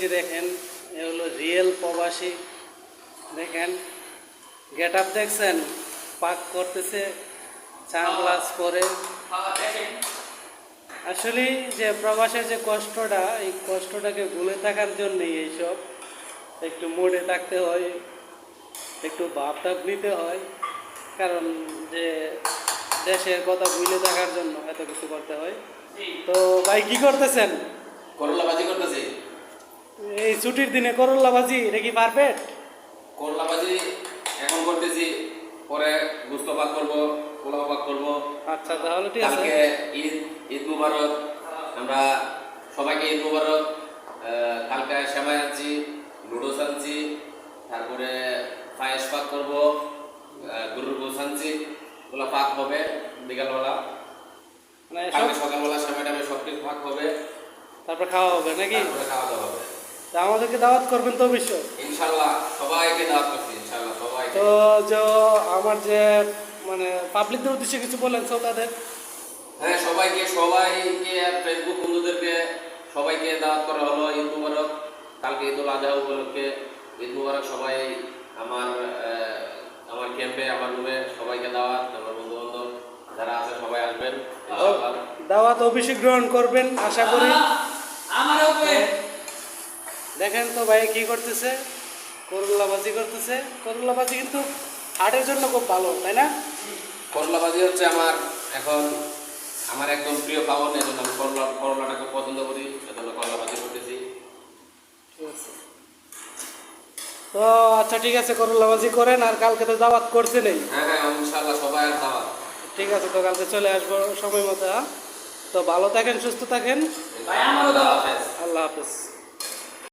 যে দেখেন এ হলো রিয়েল প্রবাসী। দেখেন গেট আপ দেখছেন, পাক করতেছে চা গ্লাস করে। আসলে যে প্রবাসের যে কষ্টটা, এই কষ্টটাকে ভুলে থাকার জন্যই এইসব। একটু মোডে থাকতে হয়, একটু ভাব টাব নিতে হয়, কারণ যে দেশের কথা ভুলে থাকার জন্য এত কিছু করতে হয়। তো ভাই কি করতেছেন? করলা ভাজি করতেছি। এই ছুটির দিনে করল্লা ভাজি, এটা কি পারফেক্ট? করলা ভাজি এখন করতেছি, পরে গুস্ত পাক করবো, পোলাও পাক করবো। আচ্ছা তাহলে ঠিক আছে। কালকে ঈদ, ঈদ মুবারক। আমরা সবাইকে ঈদ মুবারক। কালকে সেমাই আনছি, নুডলস আনছি, তারপরে পায়েস পাক করবো, গরুর গোস আনছি। ওগুলো পাক হবে বিকালবেলা, মানে কালকে সকালবেলা সেমাই টামে সব কিছু পাক হবে, তারপর খাওয়া হবে নাকি? তারপরে খাওয়া দাওয়া হবে। তা আমাদেরকে দাওয়াত করবেন তো অবশ্যই। ইনশাল্লাহ সবাইকে দাওয়াত করছি, ইনশাল্লাহ সবাইকে। তো যে আমার যে মানে পাবলিকদের উদ্দেশ্যে কিছু বলেন শ্রোতাদের। হ্যাঁ, সবাইকে ফেসবুক বন্ধুদেরকে সবাইকে দাওয়াত করা হলো। ঈদ মুবারক। কালকে ঈদুল আজহা উপলক্ষে ঈদ মুবারক। সবাই আমার আমার ক্যাম্পে, আমার রুমে সবাইকে দাওয়াত। আমার বন্ধু বান্ধব যারা আছে সবাই আসবেন ইনশাআল্লাহ। দাওয়াত অবশ্যই গ্রহণ করবেন আশা করি। দেখেন তো ভাই কি করতেছে, করল্লা ভাজি করতেছে। করল্লা ভাজি কিন্তু হার্টের জন্য খুব ভালো, তাই না? করলা ভাজি হচ্ছে আমার একদম প্রিয় খাবার। এই জন্য আমি করলাটাকে পছন্দ করি, সেজন্য করলা ভাজি করতেছি। ঠিক আছে। তো আচ্ছা ঠিক আছে, করল্লা ভাজি করেন। আর কালকে তো দাওয়াত করছে নেই। হ্যাঁ হ্যাঁ, ইনশাআল্লাহ সবাই দাওয়াত। ঠিক আছে, তো কালকে চলে আসবো সময় মতো। হ্যাঁ? তো ভালো থাকেন, সুস্থ থাকেন। আল্লাহ হাফেজ। আল্লাহ হাফেজ।